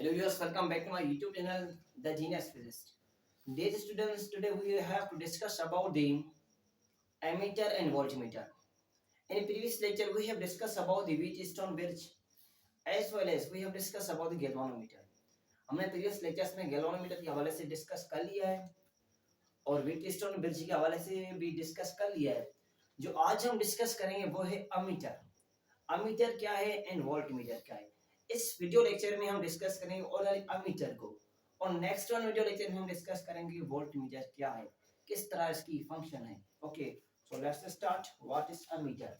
Hello viewers, welcome back to my YouTube channel, The Genius Physicist. Dear students, today we have to discuss about the ammeter and voltmeter. In previous lecture, we have discussed about the Wheatstone bridge as well as we have discussed about the galvanometer. हमने previous lectures में galvanometer के हवाले से discuss कर लिया है और Wheatstone bridge के हवाले से भी डिस्कस कर लिया है. जो आज हम डिस्कस करेंगे वो है अमीटर. अमीटर क्या है एंड वोल्टमीटर क्या है. इस वीडियो लेक्चर में हम डिस्कस करेंगे ओनली अमीटर को और नेक्स्ट वन वीडियो लेक्चर में हम डिस्कस करेंगे वोल्टमीटर क्या है, किस तरह इसकी फंक्शन है. Okay, so let's start. What is ammeter?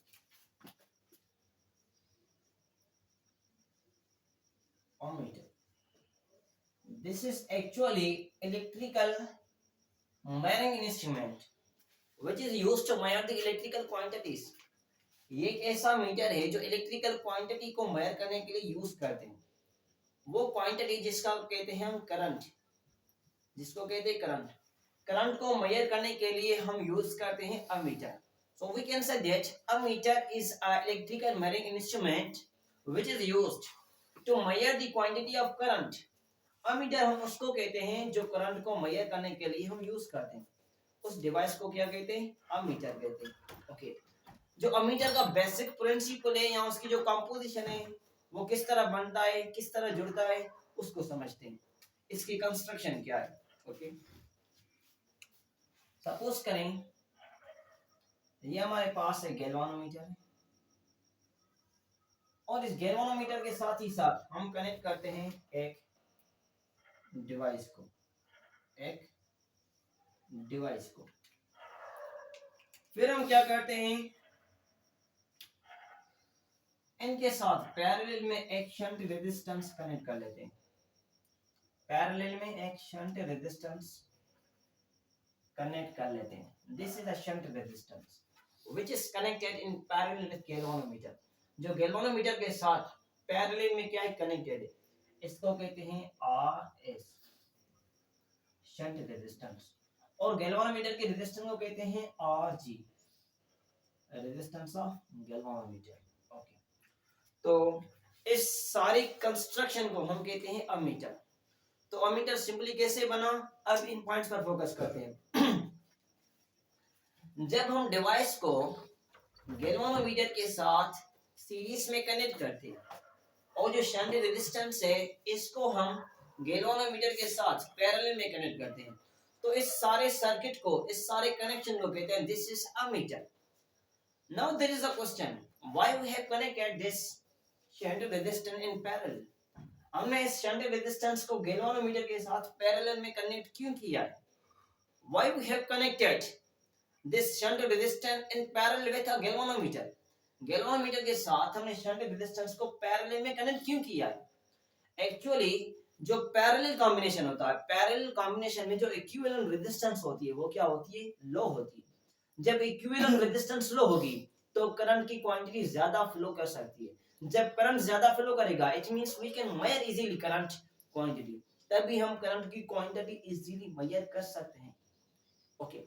Ammeter, this is actually electrical measuring instrument which is used to measure the electrical quantities. ये एक ऐसा मीटर है जो इलेक्ट्रिकल क्वांटिटी को मेजर करने के लिए यूज करते हैं. वो क्वांटिटी जिसका कहते हैं हम करंट, जिसको कहते हैं करंट. करंट को मेजर करने के लिए हम यूज करते हैं ammeter. So we can say that ammeter is a electrical measuring instrument which is used to measure the quantity of current. Ammeter हम उसको कहते हैं जो करंट को मेजर करने के लिए हम यूज करते हैं. उस डिवाइस को क्या कहते हैं? अमीटर कहते हैं. ओके, जो अमीटर का बेसिक प्रिंसिपल है या उसकी जो कंपोजिशन है वो किस तरह बनता है, किस तरह जुड़ता है, उसको समझते हैं. इसकी कंस्ट्रक्शन क्या है. ओके, सपोज करें ये हमारे पास एक गैल्वानोमीटर है और इस गैल्वानोमीटर के साथ ही साथ हम कनेक्ट करते हैं एक डिवाइस को, एक डिवाइस को. फिर हम क्या करते हैं, इनके साथ पैरेलल में एक शंट रेजिस्टेंस कनेक्ट कर लेते हैं. पैरेलल में एक शंट रेजिस्टेंस कनेक्ट कर लेते हैं. This is a shunt resistance which is connected in parallel with galvanometer. जो गैल्वानोमीटर के साथ पैरेलल में क्या है, कनेक्टेड है. इसको कहते हैं आरएस, शंट रेजिस्टेंस. और गैल्वानोमीटर के रेजिस्टेंस को कहते हैं RG, resistance of galvanometer. Okay, तो इस सारी कंस्ट्रक्शन को हम कहते हैं अमीटर. तो अमीटर सिंपली कैसे बना, अब इन पॉइंट्स पर फोकस करते हैं. जब हम डिवाइस को गैल्वानोमीटर के साथ सीरीज में कनेक्ट करते हैं और जो शंट रेजिस्टेंस है इसको हम गैल्वानोमीटर के साथ पैरेलल में कनेक्ट करते हैं, तो इस सारे सर्किट को, इस सारे कनेक्शन को कहते हैं this is ammeter. Now there is a question, why we have connected this shunt resistance in parallel. हमने इस शंट रेजिस्टेंस को गैल्वानोमीटर के साथ पैरेलल में कनेक्ट क्यों किया है? Why we have connected this shunt resistance in parallel with a galvanometer. Galvanometer के साथ हमने शंट रेजिस्टेंस को पैरेलल में कनेक्ट क्यों किया है? एक्चुअली जो पैरेलल कॉम्बिनेशन होता है, पैरेलल कॉम्बिनेशन में जो इक्विवेलेंट रेजिस्टेंस होती है वो क्या होती है, लो होती है. जब इक्विवेलेंट रेजिस्टेंस लो होगी तो करंट की क्वांटिटी ज्यादा फ्लो कर सकती है. जब करंट ज्यादा फ्लो करेगा it means we can measure easily current quantity. तभी हम करंट की क्वांटिटी इजीली मेजर कर सकते हैं. ओके,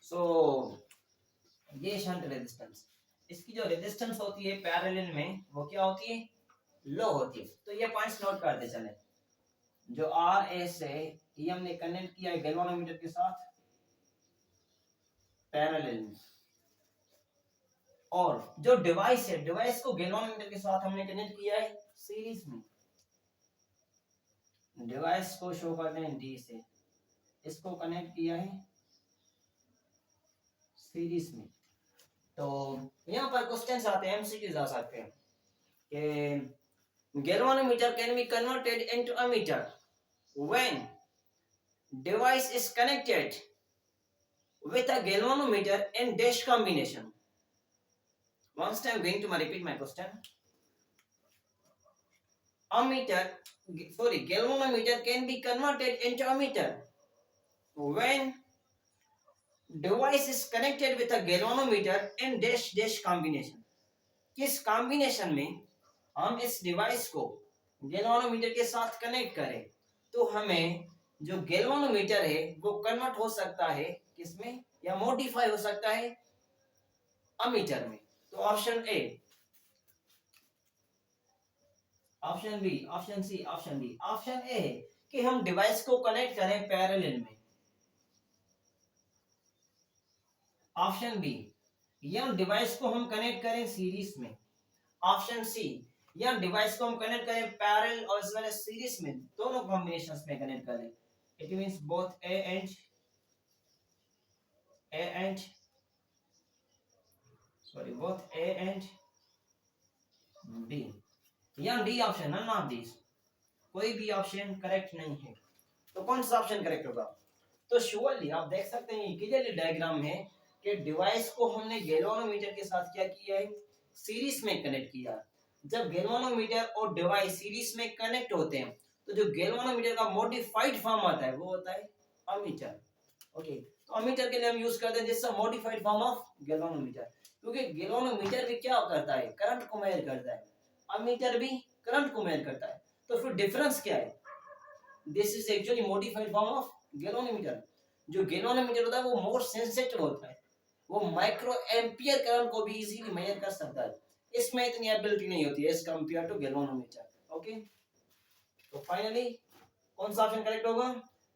सो ये शंट रेजिस्टेंस, इसकी जो रेजिस्टेंस होती है पैरेलल में वो क्या होती है, लो होती है. तो ये पॉइंट्स नोट करते चले. जो आर एस है ये हमने कनेक्ट किया है गैल्वानोमीटर के साथ पैरेलल में, और जो डिवाइस है, डिवाइस को गैल्वानोमीटर के साथ हमने कनेक्ट किया है सीरीज में. डिवाइस को शो करते हैं डी से, इसको कनेक्ट किया है सीरीज में. तो यहाँ पर क्वेश्चंस आते हैं, एमसीक्यूज आ सकते हैं कि galvanometer can be converted into ammeter when device is connected with a galvanometer in dash combination. Once I'm going to repeat my question. Galvanometer can be converted into ammeter when device is connected with a galvanometer in dash combination. किस combination में हम इस device को galvanometer के साथ connect करें तो हमें जो गैल्वानोमीटर है वो कन्वर्ट हो सकता है किसमें, या मॉडिफाई हो सकता है अमीटर में. तो option A, option B, option C, option D. Option A है कि हम डिवाइस को कनेक्ट करें पैरेलल में। ऑप्शन बी, या डिवाइस को हम कनेक्ट करें सीरीज में। ऑप्शन सी, या डिवाइस को हम कनेक्ट करें पैरेलल और एज वेल एज सीरीज में, दोनों कॉम्बिनेशंस में कनेक्ट करें। It means both both A and B, या D option, none of this, कोई भी ऑप्शन करेक्ट नहीं है। तो कौन सा ऑप्शन करेक्ट होगा? तो श्योरली आप देख सकते हैं क्लियरली डायग्राम है कि डिवाइस को हमने गैल्वेनोमीटर के साथ क्या किया है, सीरीज में कनेक्ट किया। जब गैल्वेनोमीटर और डिवाइस सीरीज में कनेक्ट होते हैं तो जो गैल्वेनोमीटर का मॉडिफाइड फॉर्म आता है वो होता है अमीटर। ओके, तो अमीटर के लिए हम यूज करते हैं this modified form of galvanometer, क्योंकि गैल्वेनोमीटर भी क्या करता है, करंट को मेजर करता है, अमीटर भी करंट को मेजर करता है। तो फिर डिफरेंस क्या है? This is actually modified form of galvanometer. जो गैल्वेनोमीटर होता है वो मोर सेंसिटिव होता है, वो माइक्रो एम्पियर करंट को भी इजीली मेजर कर सकता है। इसमें इतनी एबिलिटी नहीं होती है as compare to galvanometer. Okay, तो फाइनली कौन सा ऑप्शन करेक्ट होगा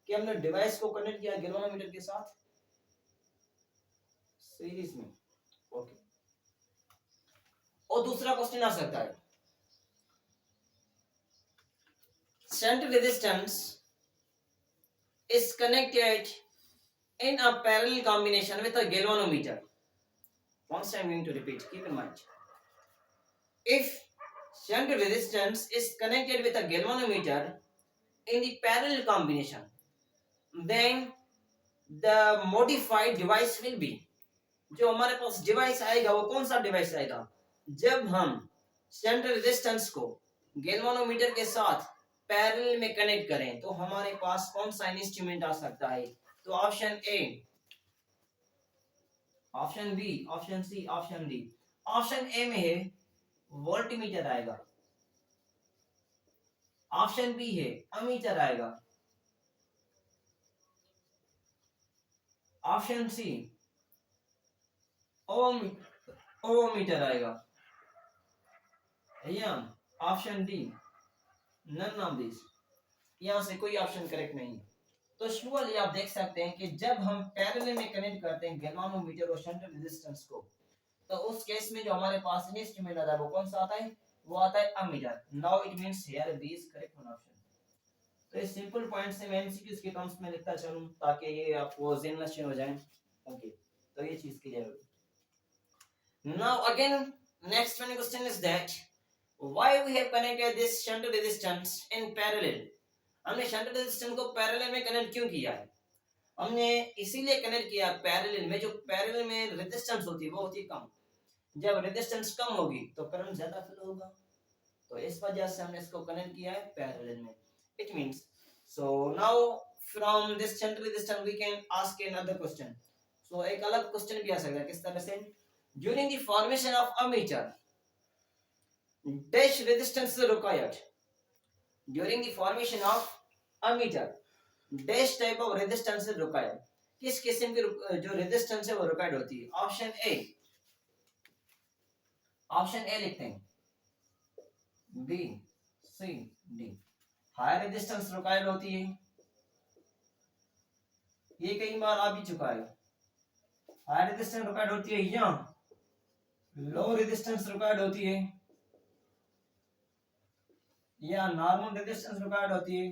कि हमने डिवाइस को कनेक्ट किया गैल्वेनोमीटर के साथ सीरीज में। ओके, और दूसरा क्वेश्चन आ सकता है, shunt resistance is connected in a parallel combination with a galvanometer. Once I'm going to repeat, keep in mind. If shunt resistance is connected with a galvanometer in the parallel combination, then the modified device will be, जो हमारे पास device आएगा वो कौन सा device आएगा? जब हम shunt resistance को गैल्वेनोमीटर के साथ पैरेलल में कनेक्ट करें तो हमारे पास कौन सा इंस्ट्रूमेंट आ सकता है? तो option A, option B, option C, option D. Option A में है वोल्टमीटर आएगा, ऑप्शन बी है अमीटर आएगा, ऑप्शन सी ओमीटर आएगा, या option D none of this. यहां से कोई ऑप्शन करेक्ट नहीं है। तो श्योरली आप देख सकते हैं कि जब हम पैरेलल में कनेक्ट करते हैं गैल्वेनोमीटर और शंट रेजिस्टेंस को, तो उस केस में जो हमारे पास इंस्ट्रूमेंट आता है वो कौन सा आता है? वो आता है ammeter. Now it means here B is correct one option. तो ये सिंपल पॉइंट से मैं एमसीक्यूज के टर्म्स में लिखता चलूं ताकि ये आपको ज़हन नशीं हो जाए। ओके, तो ये चीज क्लियर होगी। Now again next one question is that why we have connected this shunt resistance in parallel। हमने शंट रेजिस्टेंस को पैरेलल में कनेक्ट क्यों किया है? हमने इसीलिए कनेक्ट किया पैरेलल में, जो पैरेलल में रेजिस्टेंस होती है वो होती है कम। जब रेजिस्टेंस कम होगी तो करंट ज्यादा फ्लो होगा, तो इस वजह से हमने इसको कनेक्ट किया है पैरेलल में। It means so now from this shunt resistance we can ask another question. So एक अलग क्वेश्चन भी आ सकता है, किस तरह से? During the formation of ammeter dash resistance is required। during the formation of ammeter dash type of resistance is required। किस किस्म की जो रेजिस्टेंस है वो रिक्वायर्ड होती है? ऑप्शन ए, ऑप्शन ए लिखते हैं, बी, सी, डी। हाई रेजिस्टेंस रिक्वायर्ड होती है, ये कई बार आ भी चुका है। हाई रेजिस्टेंस रिक्वायर्ड होती है या लो रेजिस्टेंस रिक्वायर्ड होती है या नॉर्मल रेजिस्टेंस रिक्वायर्ड होती है?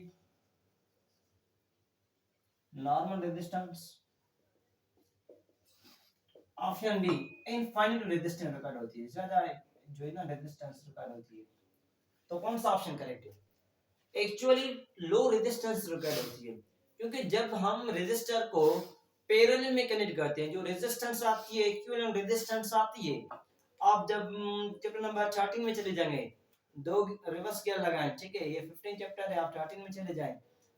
Normal resistance. Option D, infinite resistance required होती है, ज्यादा जो है ना रेजिस्टेंस रिक्वायर्ड होती है। तो कौन सा ऑप्शन करेक्ट है? एक्चुअली लो रेजिस्टेंस रिक्वायर्ड होती है, क्योंकि जब हम रेजिस्टर को पैरेलल में कनेक्ट करते हैं, जो रेजिस्टेंस आती है इक्विवेलेंट रेजिस्टेंस आती है। आप जब चैप्टर नंबर 13 में चले जाएंगे, दो रिवर्स गियर लगाएं, ठीक है, ये 15 चैप्टर है, आप 13 में चले जाएं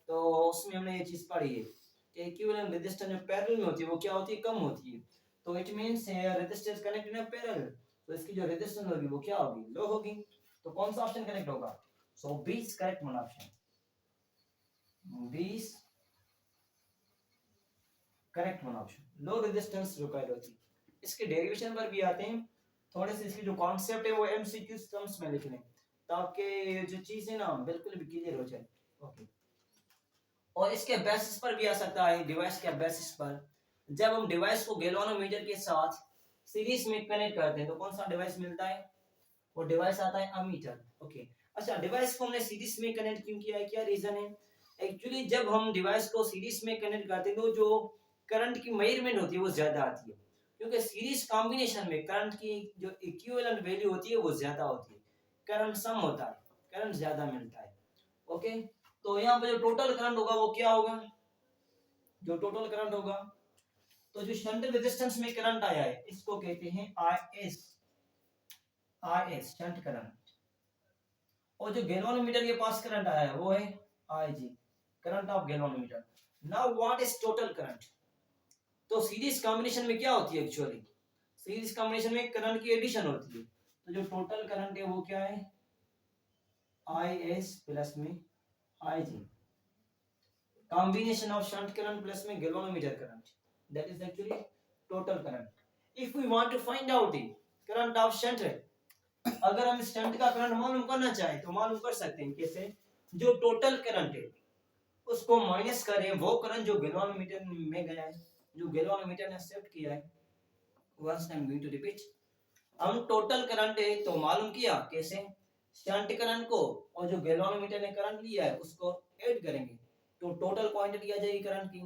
तो उसमें हमने ये चीज पढ़ी है कि इक्विवेलेंट रेजिस्टेंस जो पैरेलल में होती है वो क्या होती है? कम होती है। तो it means resistance connected in parallel, तो इसकी जो रेजिस्टेंस होगी वो क्या होगी? लो होगी। तो कौन सा ऑप्शन करेक्ट होगा? So B is correct one option, B is correct one option. Low resistance required होती है। इसके डेरिवेशन पर भी आते हैं, थोड़े से इसकी जो कॉन्सेप्ट है वो एमसीक्यू टर्म्स में लिख लें ताकि ये जो चीज है ना बिल्कुल भी क्लियर हो जाए। ओके, और इसके बेसिस पर भी आ सकता है, डिवाइस के बेसिस पर। जब हम डिवाइस को गैल्वेनोमीटर के साथ सीरीज में कनेक्ट करते हैं तो कौन सा डिवाइस मिलता है? वो डिवाइस आता है अमीटर। ओके, अच्छा, डिवाइस को हमने सीरीज में कनेक्ट क्यों किया है, क्या रीजन है? एक्चुअली जब हम डिवाइस को सीरीज में कनेक्ट करते हैं तो जो करंट की मेजरमेंट होती है वो ज्यादा आती है, क्योंकि सीरीज कॉम्बिनेशन में करंट की जो इक्विवेलेंट वैल्यू होती है वो ज्यादा होती है, करंट सम होता है, करंट ज्यादा मिलता है। ओके, तो यहाँ पे जो टोटल करंट होगा वो क्या होगा? जो टोटल करंट होगा, तो जो शंट रेजिस्टेंस में करंट आया है इसको कहते हैं आईएस, आईएस शंट करंट। और जो गैल्वेनोमीटर के पास करंट आया है वो है IG, current of galvanometer. Now what is total current? तो सीरीज कॉम्बिनेशन में क्या होती है एक्चुअली? सीरीज कॉम्बिनेशन में करंट की एडिशन होती है, तो जो टोटल करंट है वो क्या है? आईएस प्लस में IG, combination of shunt current plus में galvanometer current, that is actually total current. If we want to find out the current of shunt, अगर हम शंट का करंट मालूम करना चाहें तो मालूम कर सकते हैं कैसे? जो टोटल करंट है उसको माइनस करें वो करंट जो गैल्वेनोमीटर में गया है, जो गैल्वेनोमीटर ने एक्सेप्ट किया है। once I am going to repeat, हम टोटल करंट है तो मालूम किया कैसे? शंट करंट को और जो गैल्वेनोमीटर ने करंट लिया है उसको ऐड करेंगे तो टोटल क्वांटिटी आ जाएगी करंट की।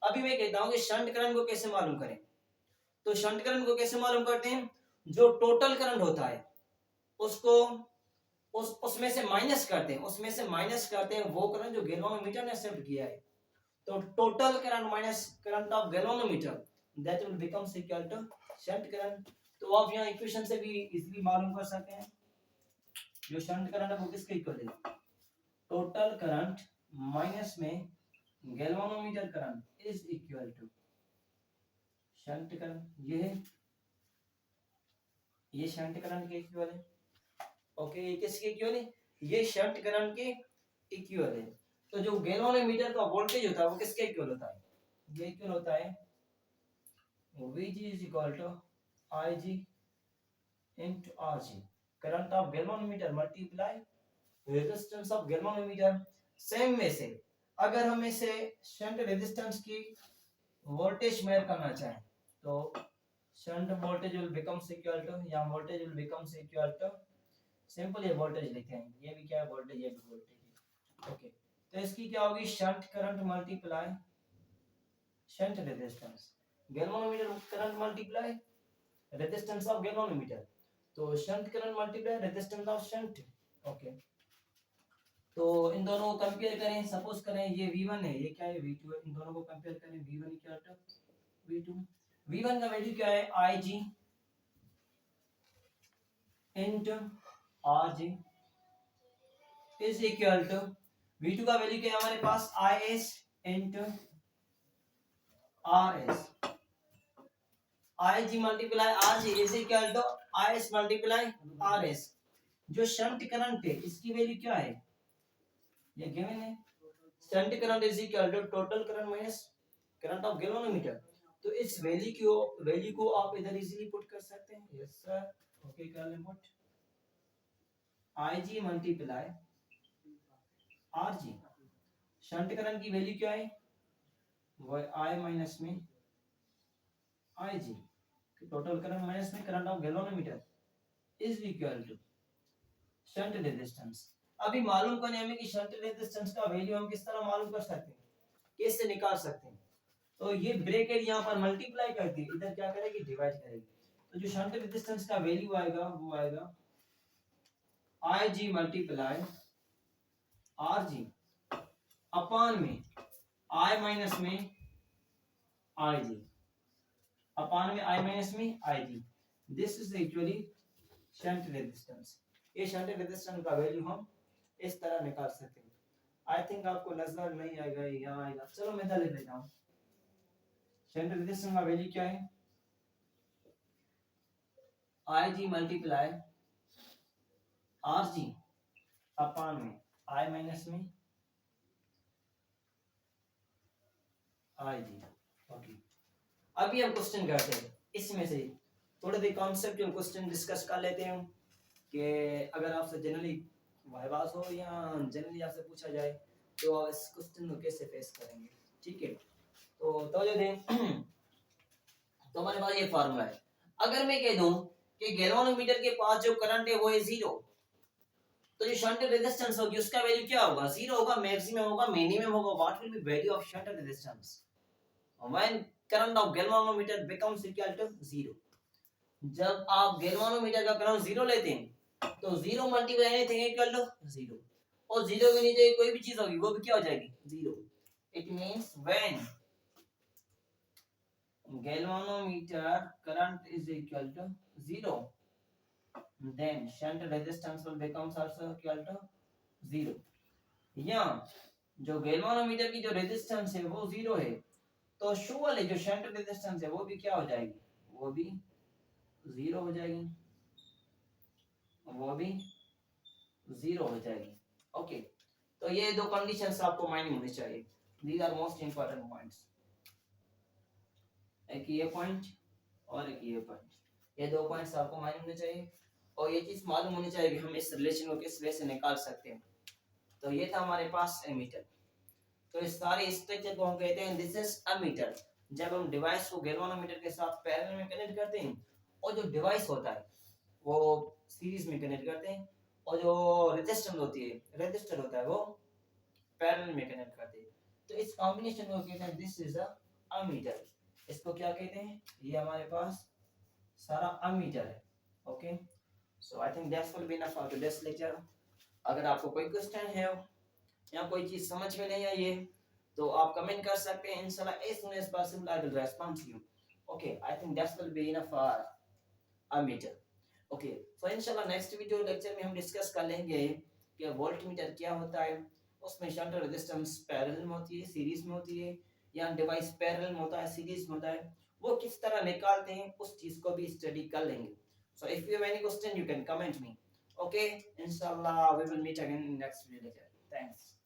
अभी मैं कहता हूं कि शंट करंट को कैसे मालूम करें, तो शंट करंट को कैसे मालूम करते हैं? जो टोटल करंट होता है उसको उसमें से माइनस करते हैं, उसमें से माइनस करते हैं वो करंट जो गैल्वेनोमीटर ने एक्सेप्ट किया है। तो total current minus current of galvanometer, that will becomes equal to shunt current. तो आप यहाँ इक्वेशन से भी इजीली मालूम कर सकते हैं जो शंट करंट है वो किसके इक्वल है? टोटल करंट माइनस में galvanometer current is equal to shunt current. ये शंट करंट के इक्वल है। ओके, ये किसके इक्वल है? ये शंट करंट के इक्वल है। तो जो गैल्वेनोमीटर का वोल्टेज होता है वो किसके इक्वल होता है? ये इक्वल होता है Vg is equal to Ig into Rg, current of galvanometer multiply resistance of galvanometer. Same में से अगर हम इसे शंट रेजिस्टेंस की वोल्टेज मेजर करना चाहें तो shunt voltage will becomes equal to, या voltage will becomes equal to, simple ये वोल्टेज लिखते हैं, ये भी क्या है वोल्टेज, ये भी वोल्टेज है। ओके, तो इसकी क्या होगी? Shunt current multiply shunt resistance, galvanometer current multiply resistance of galvanometer, तो shunt current multiply resistance of shunt. Okay, तो इन दोनों को कंपेयर करें, सपोज करें ये V1 है, ये क्या है V2 है, इन दोनों को कंपेयर करें V1 equal to V2। V1 का वैल्यू क्या है? Ig into Rg is equal to V2 का वैल्यू क्या है हमारे पास? Is into Rs, Ig multiply Rg is equal to Is multiply Rs। जो शंट करंट है इसकी वैल्यू क्या है? ये गिवन है, shunt current is equal to total current minus current of galvanometer. तो इस वैल्यू को आप इधर इजीली पुट कर सकते हैं। यस सर, ओके, कर लें put. Ig multiply Rg, shunt current की वैल्यू क्या है? वो I माइनस में Ig, टोटल करंट माइनस में current of galvanometer is equal to shunt resistance. अभी मालूम करने हमें कि शंट रेजिस्टेंस का वैल्यू हम किस तरह मालूम कर सकते हैं, कैसे निकाल सकते हैं? तो ये ब्रैकेट यहाँ पर मल्टीप्लाई करती है, इधर क्या करेगी? डिवाइड करेगी। तो जो शंट रेजिस्टेंस का वैल्यू आएगा वो आएगा Ig मल्टीप्लाई Rg अपान में I माइनस में Ig, अपान में I माइनस में Ig। This is actually shunt resistance. ये शंट रेजिस्टेंस का वैल्यू हम इस तरह निकाल सकते हैं। आई थिंक आपको नजर नहीं आएगा, यहाँ आएगा। चलो मैं इधर लिख लेता हूँ। शंट रेजिस्टेंस का वैल्यू क्या है? Ig मल्टीप्लाई Rg अपान में I माइनस में Ig। ओके, अभी हम क्वेश्चन करते हैं, इसमें से थोड़े देर कॉन्सेप्चुअल क्वेश्चन डिस्कस कर लेते हैं कि अगर आपसे जनरली वाइवास हो या जनरली आपसे पूछा जाए तो आप इस क्वेश्चन को कैसे फेस करेंगे, ठीक है। तो जो दें तो हमारे पास ये फार्मूला है। अगर मैं कह दूं कि गैल्वेनोमीटर के पास जो करंट है वो है 0, तो जो शंट रेजिस्टेंस होगी उसका वैल्यू क्या होगा, 0 होगा, मैक्सिमम होगा, मिनिमम होगा। What will be value of shunt resistance when current of galvanometer becomes equal to 0? जब आप गैल्वेनोमीटर का करंट 0 लेते हैं तो 0 मल्टीप्लाई एनीथिंग इक्वल टू 0, और 0 के नीचे कोई भी चीज होगी वो भी क्या हो जाएगी, 0। It means when galvanometer current is equal to 0, then shunt resistance will becomes also equal to 0। या जो गैल्वेनोमीटर की जो रेजिस्टेंस है वो 0 है, तो शुअली जो शंट रेजिस्टेंस है वो भी क्या हो जाएगी, वो भी 0 हो जाएगी, वो भी 0 हो जाएगी। ओके, तो ये दो कंडीशंस आपको माइंड में होनी चाहिए। These are most important points. एक ये पॉइंट और एक ये पॉइंट, ये दो पॉइंट्स आपको मालूम होने चाहिए, और ये चीज मालूम होनी चाहिए कि हम इस रिलेशन को किस वे से निकाल सकते हैं। तो ये था हमारे पास एमीटर। तो इस सारे स्ट्रक्चर को हम कहते हैं दिस इज अमीटर। जब हम डिवाइस को गैल्वेनोमीटर के साथ पैरेलल में कनेक्ट करते हैं, और जो डिवाइस होता है वो सीरीज में कनेक्ट करते हैं, और जो रेजिस्टेंस होती है, रजिस्टर होता है, वो पैरेलल में कनेक्ट करते हैं। तो इस कॉम्बिनेशन को कहते हैं दिस इज अ अमीटर। इसको क्या कहते हैं, ये हमारे पास सारा अमीटर है। Okay, so I think that's will be enough for today's lecture. अगर आपको कोई क्वेश्चन है या कोई चीज समझ में नहीं आई है तो आप कमेंट कर सकते हैं। इंशाल्लाह as soon as possible I will respond to you. Okay, I think that will be enough for ammeter. Okay, so इंशाल्लाह नेक्स्ट वीडियो लेक्चर में हम डिस्कस कर लेंगे कि वोल्टमीटर क्या होता है, उसमें शंट रेजिस्टेंस पैरेलल में होती है, सीरीज में होती है, या डिवाइस पैरेलल में होता है, सीरीज में होता है, वो किस तरह निकालते हैं उस चीज को भी स्टडी कर लेंगे। So if you have any question you can comment me. Okay, inshallah we will meet again in next video lecture. Thanks.